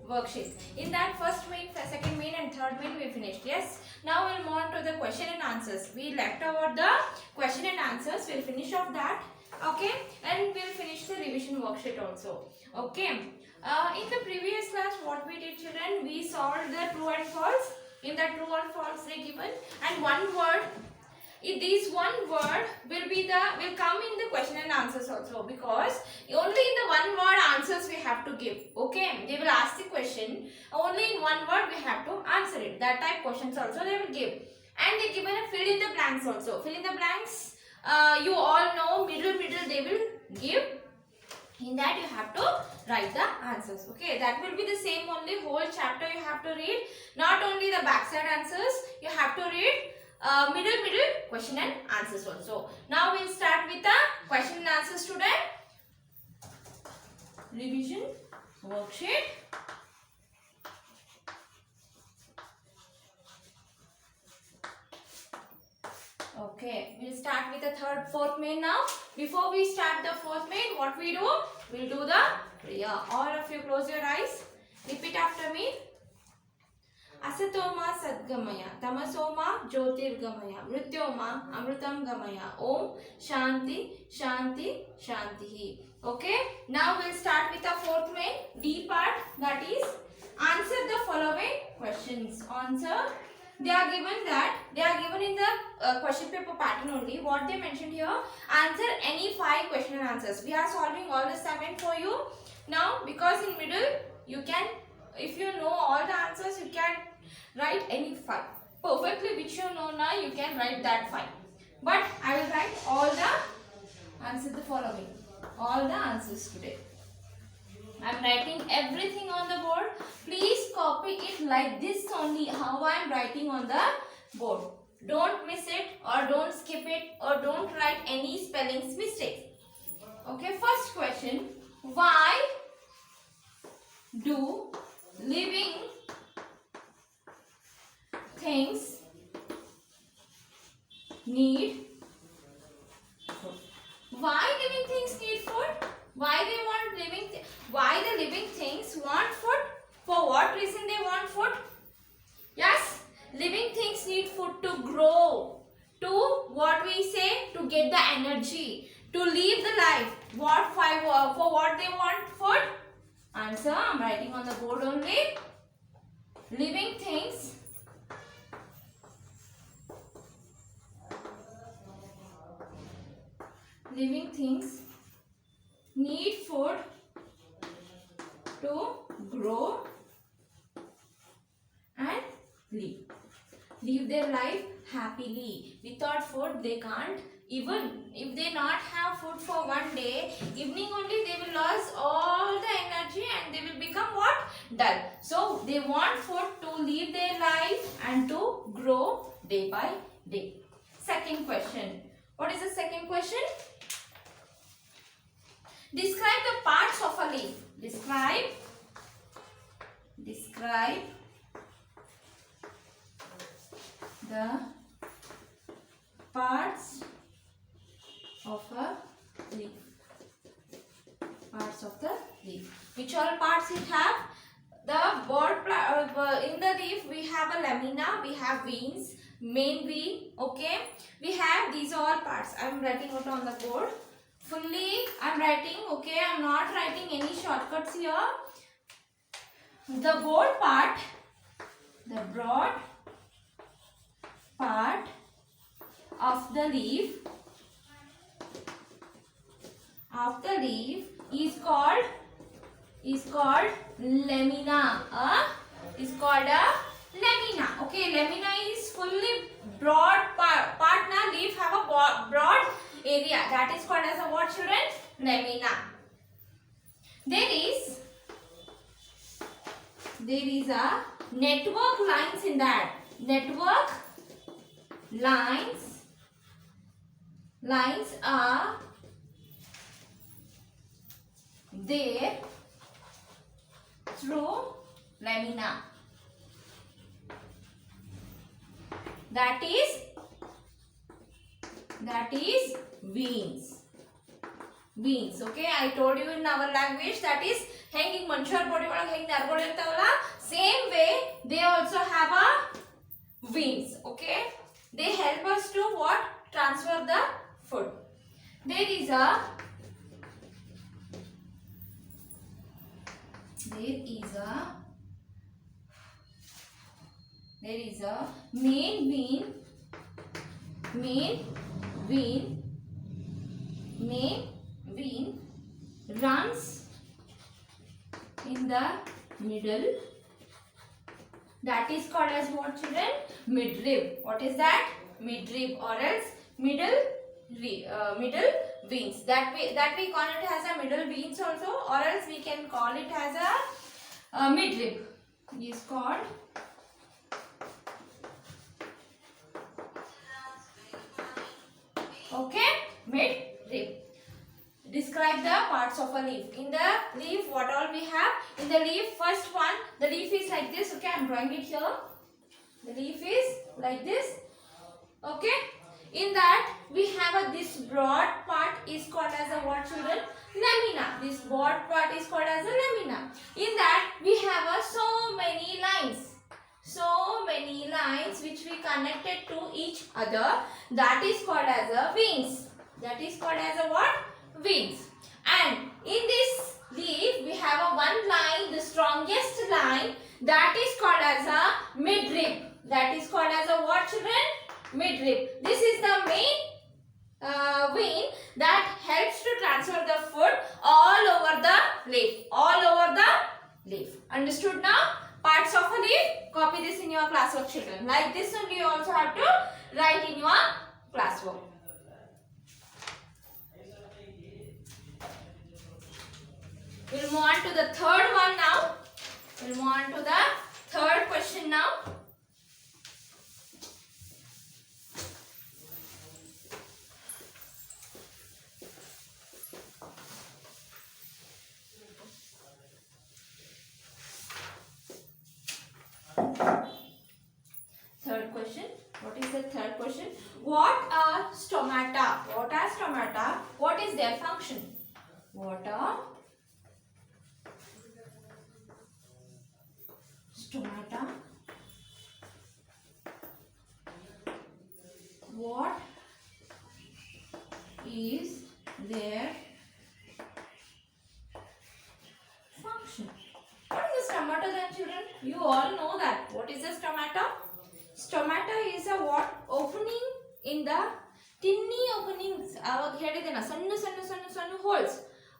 worksheets. In that first main, second main and third main we finished. Yes. Now we'll move on to the question and answers. We left over the question and answers. We'll finish off that. Okay. And we'll finish the revision worksheet also. Okay. In the previous class, what we did, children, we solved the true and false. In the true and false they given, and one word. This one word will come in the question and answers also, because only in the one word answers we have to give. Okay, they will ask the question, only in one word we have to answer it. That type questions also they will give, and they given a fill in the blanks also. Fill in the blanks, you all know, middle they will give. In that you have to write the answers. Okay, that will be the same, only whole chapter you have to read. Not only the backside answers, you have to read middle question and answers also. Now we'll start with the question and answers today. Revision worksheet. Okay, we'll start with the fourth main now. Before we start the fourth main, what we do? We'll do the prayer. All of you close your eyes. Repeat after me. असतोमा सद्गमय तमसोमा ज्योतिर्गमय मृत्योमा अमृतं गमय ओम शांति शांति शांति. Okay, now we'll start with the fourth main D part, that is answer the following questions. Answer, they are given in the question paper pattern only. What they mentioned here, answer any 5 question and answers. We are solving all the 7 for you now, because in middle you can, if you know all the answers, you can write any 5 perfectly, which you know now, you can write that 5. But I will write all the answer the following, all the answers today. I am writing everything on the board. Please copy it like this only, how I am writing on the board. Don't miss it, or don't skip it, or don't write any spellings mistakes. Okay, first question. Why do living things need food? Why living things need food? Why they want why the living things want food? For what reason they want food? Yes, living things need food to grow, to what we say, to get the energy, to live the life. What for what they want food? Answer, I am writing on the board only. Living things need food to grow and live their life happily. Without food they can't. Even if they not have food for one day, evening only they will lose all the energy and they will become what? Dull. So they want food to live their life and to grow day by day. Second question. What is the second question? Describe the parts of a leaf. Describe the parts of a leaf. Parts of the leaf. Which all parts it have? The in the leaf we have a lamina, we have veins, main vein. Okay, we have these all parts. I am writing out on the board. Fully I am writing. Okay, I am not writing any shortcuts here. The broad part of the leaf is called lamina. Is called a lamina. Okay, lamina is fully broad part. Now leaf have a broad area, that is called as a what, children? Lamina. There is a network lines in that. Network lines are there through lamina. That is veins. beans. Okay, I told you in our language that is hanging manchur body ಒಳಗೆ ಹೆಂಗ್ ನರಗಳು ಇರ್ತಾವಲ್ಲ same way they also have a veins. Okay, they help us to what? Transfer the food. There is a main vein runs in the middle. That is called as what, children? Midrib. What is that? Midrib, or else middle veins. That we call it as a middle veins also, or else we can call it as a midrib. Is called okay, midrib. Describe the parts of a leaf. In the leaf, what all we have? In the leaf, first one, the leaf is like this. Okay, I am drawing it here. The leaf is like this. Okay. In that, we have this broad part is called as a what, children? Lamina. This broad part is called as a lamina. In that, we have so many lines. So many lines which we connected to each other. That is called as a veins. That is called as a what? Veins. And in this leaf we have one line, the strongest line, that is called as a midrib. That is called as a what, children? Midrib. This is the main vein that helps to transfer the food all over the leaf. All over the leaf. Understood now? Parts of a leaf. Copy this in your classwork, children. Like this only you also have to write in your classwork. We'll move on to the third one now. We'll move on to the third question now. Third question. What is the third question? What are stomata? What are stomata? What is their function? What are stomata? What is their function? What is the stomata then, children? You all know that. What is the stomata? Stomata is a what? Opening in the tinny openings. ಅವಾಗ ಹೇಳಿದೆನಾ ಸಣ್ಣ ಸಣ್ಣ ಸಣ್ಣ ಸಣ್ಣ holes.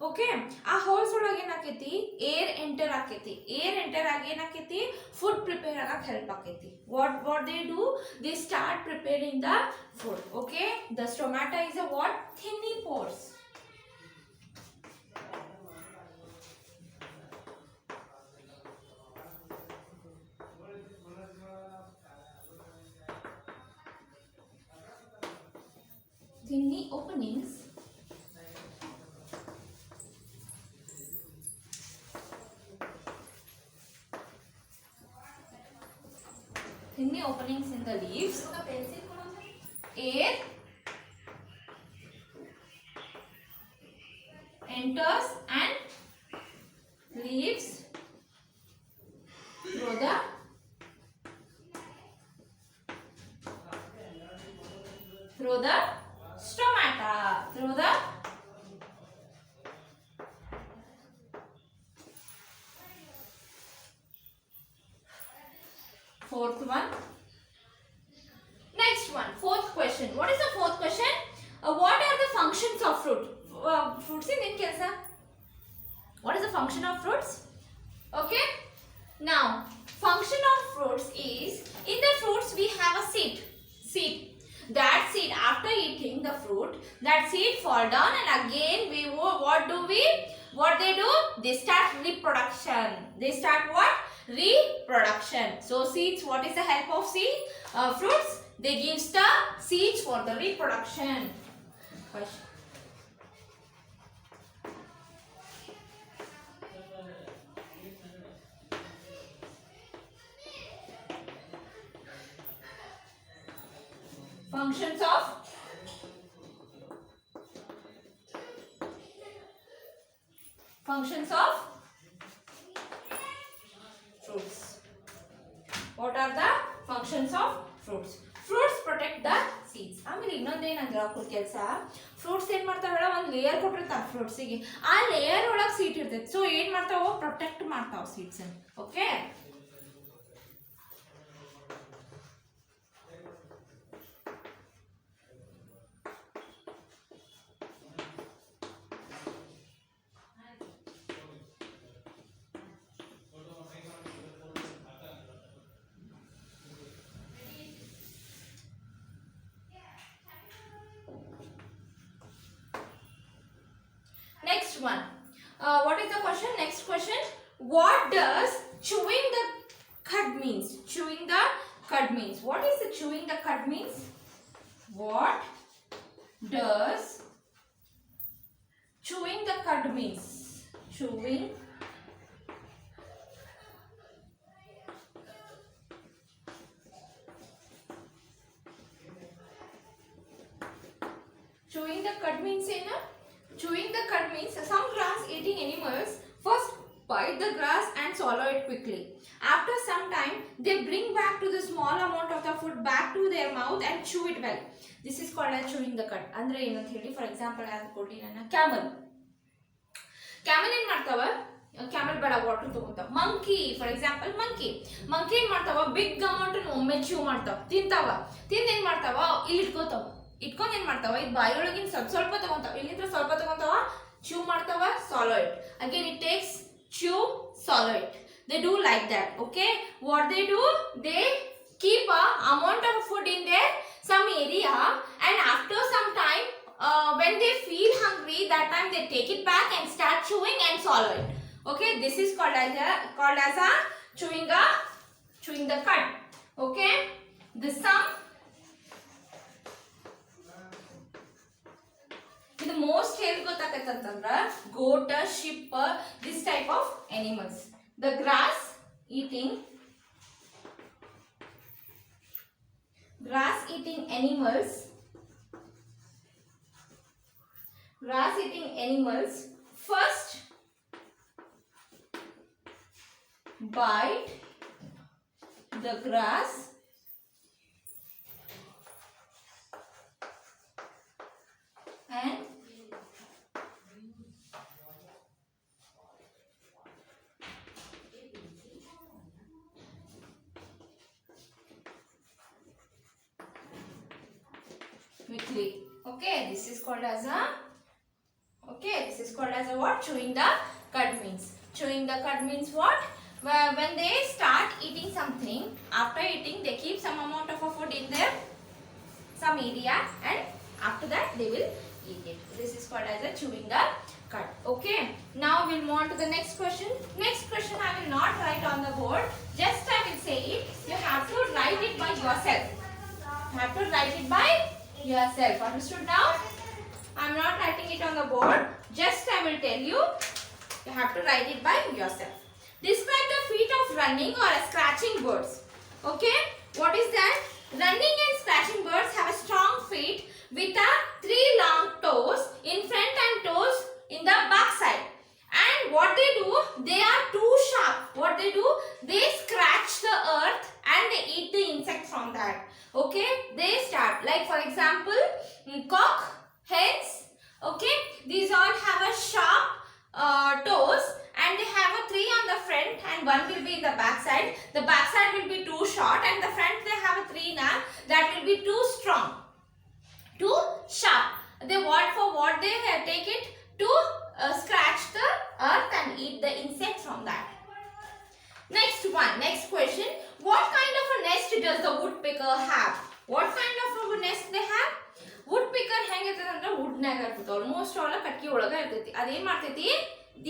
Okay, ಆ holes ಒಳಗೆ ಏನಾಕೈತಿ? Air enter ಆಕೈತಿ. Air enter ಆಗಿ ಏನಾಕೈತಿ? Food prepare ಆಗಕ್ಕೆ ಹೆಲ್ಪ್ ಆಕೈತಿ. What they do? They start preparing the food. Okay, the stomata is a what? Thinny pores. Thinny openings in the leaves. Air enters and leaves through the stomata. Through the fourth one. Next one, fourth question. What is the fourth question? What are the functions of fruit? Fruits in kelsa. What is the function of fruits? Okay. Now, function of fruits is, in the fruits we have a seed. That seed, after eating the fruit, that seed fall down and again what they do? They start reproduction. They start what? Reproduction. So seeds, what is the help of seed? Fruits, they give the seeds for the reproduction. Question. Functions of Functions of fruits. What are the functions of fruits? Fruits protect the seeds. ಆಮೇಲೆ ಇನ್ನೊಂದೇನಂದ್ರೆ ಅವ್ರ ಕೆಲಸ fruits ಏನ್ ಮಾಡ್ತಾವ ಒಂದು layer ಕೊಟ್ಟಿರ್ತಾರ ಫ್ರೂಟ್ಸಿಗೆ, ಆ layer ಒಳಗೆ seat ಇರ್ತೈತಿ. ಸೊ ಏನ್ ಮಾಡ್ತಾವ, ಪ್ರೊಟೆಕ್ಟ್ ಮಾಡ್ತಾವ seeds. Okay, next one. What is the question? Next question. What does chewing the cud means? Chewing the cud means. What is the chewing the cud means? What does chewing the cud means? Chewing the cud means ಏನು? Chewing the cud means some grass eating animals first bite the grass and swallow it quickly. After some time, they bring back to the small amount of the food back to their mouth and chew it well. This is called as chewing the cud. ಅಂದ್ರೆ ಏನಂತ ಹೇಳಿ, for example ಯಾರು ಕೊಡ್ಲಿ ನಾನು, camel ಏನ್ ಮಾಡ್ತಾವ, camel ಬೇಡ water ತಗೋತಾವ. ಮಂಕಿ ಫಾರ್ ಎಕ್ಸಾಂಪಲ್, ಮಂಕಿ ಏನ್ ಮಾಡ್ತಾವ, ಬಿಗ್ ಅಮೌಂಟ್ ಒಮ್ಮೆ ಚೂ ಮಾಡ್ತಾವ, ತಿಂತಾವ. ತಿಂದ ಏನ್ ಮಾಡ್ತಾವ, ಇಲ್ಲಿ ಇಟ್ಕೋತಾವ. ಇಟ್ಕೊಂಡ್ ಏನ್ ಮಾಡ್ತಾವ, ಇದು ಬಾಯಿಯೊಳಗಿನ ಸ್ವಲ್ಪ ತಗೊಂತಾವ, ಇಲ್ಲಿಂದ ಸ್ವಲ್ಪ ತಗೊಂತಾವ, chew ಮಾಡ್ತಾವ, swallow it. Again it takes chew, swallow it. They do like that. Okay, what they do, they keep a amount of food in their some area, and after some time when they feel hungry, that time they take it back and start chewing and swallow it. Okay, this is called as a chewing the cud. Okay, this some ಇದು most ಹೇಗೆ ಗೊತ್ತಾಗತ್ತೆ ಅಂತಂದ್ರ, goat, sheep, this type of animals. The grass eating animals first bite the grass and quickly. Okay, this is called as a what? Chewing the cud means. Chewing the cud means what? When they start eating something, after eating they keep some amount of food in their some area, and after that they will eat it. This is called as a chewing the cud. Okay, now we'll move on to the next question. Next question I will not write on the board, just I will say it. You have to write it by yourself. Understood now? I am not writing it on the board, just I will tell you. You have to write it by yourself. Describe the feat of running or scratching birds. Okay, what is that? Running and scratching birds have a strong feet with 3 long toes in front and toes in the back side. And what they do, they are too sharp. What they do, they scratch the earth and they eat the insect from that. Okay, they start like for example cock, hens. Okay, these all have a sharp toes, and they have a 3 on the front and 1 will be in the back side. The back side will be too short, and the front they have a 3 that will be too strong, too sharp. They what they take it to scratch the earth and eat the insect from that. Next question. What kind of a nest does the woodpecker have? What kind of a nest they have? Woodpecker ಹೆಂಗಿರ್ತದೆ ಅಂದ್ರೆ wood ನಾಗ ಇರ್ತದೆ, almost all ಕಟ್ಟಿ ಒಳಗ ಇರ್ತೈತಿ. ಅದೇನ್ ಮಾಡ್ತೈತಿ,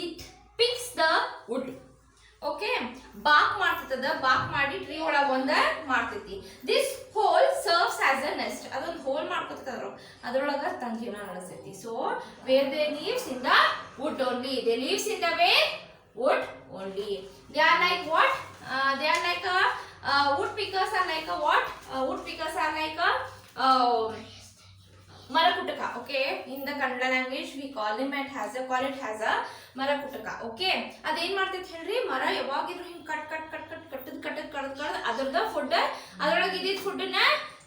it picks the wood. Okay, ಬಾಕ್ ಮಾಡ್ತದ, ಬಾಕ್ ಮಾಡಿ ಟ್ರೀ ಒಳಗ ಒಂದ ಮಾಡ್ತೈತಿ. This hole serves as a nest. ಅದೊಂದು ಹೋಲ್ ಮಾಡ್ಕೊತದ, ಅದರೊಳಗ ತನ್ನ ಜೀವನ ನಡೆಸ್ತೈತಿ. So where they lives in the wood only, they lives in the wood only. They are like what? They are like woodpeckers are like a what? Woodpeckers are like a Marakutaka. Okay, in the Kannada language we call it as a Marakutaka. Okay, ಅದೇನ್ ಮಾಡ್ತೈತೆ ಹೇಳ್ರಿ, ಮರ ಯಾವಾಗಿದ್ರು ಹಿಂಗ್ ಕಟ್ಟದ್ ಅದ್ರದ food ಅದ್ರೊಳಗೆ ಇದ್ದಿದ್ ಫುಡ್ನ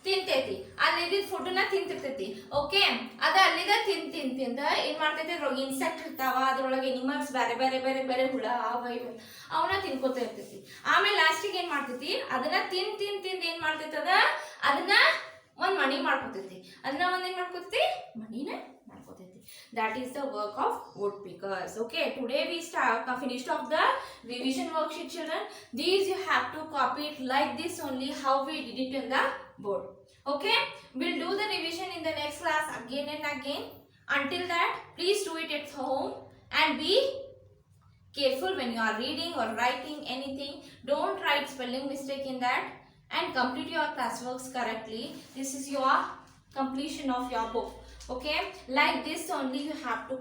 ತಿಂತೈತಿ, ಅಲ್ಲಿ ಫುಡ್ನ ತಿಂತಿರ್ತೈತಿ. ಓಕೆ, ಅದ ಅಲ್ಲಿದ ತಿಂದ ಏನ್ ಮಾಡ್ತೈತಿ, ಅದ್ರೊಳಗೆ ಇನ್ಸೆಕ್ಟ್ ಇರ್ತಾವ, ಅದ್ರೊಳಗೆ ಎನಿಮಲ್ಸ್ ಬೇರೆ ಹುಳ ಅವನ್ನ ತಿನ್ಕೋತ ಇರ್ತೈತಿ. ಆಮೇಲೆ ಲಾಸ್ಟಿಗೆ ಏನ್ ಮಾಡ್ತೈತಿ, ಅದನ್ನ ತಿಂದ್ ಏನ್ ಮಾಡ್ತೈತಿ, ಅದನ್ನ ಒಂದ್ ಮಣಿ ಮಾಡ್ಕೋತೈತಿ, ಮಣಿನ ಮಾಡ್ಕೋತೈತಿ. That is the work of woodpeckers. Okay, today we finished off the revision worksheet, children. These you have to copy it like this only, how we did it in the board. Okay, we'll do the revision in the next class again and again. Until that, please do it at home and be careful when you are reading or writing anything. Don't write spelling mistake in that, and complete your classworks correctly. This is your completion of your book. Okay, like this only you have to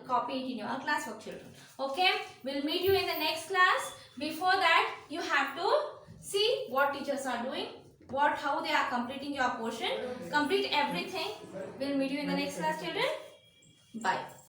copy it in your classwork, children. Okay, we'll meet you in the next class. Before that, you have to see what teachers are doing, how they are completing your portion. Complete everything. We'll meet you in the next class, children. Bye.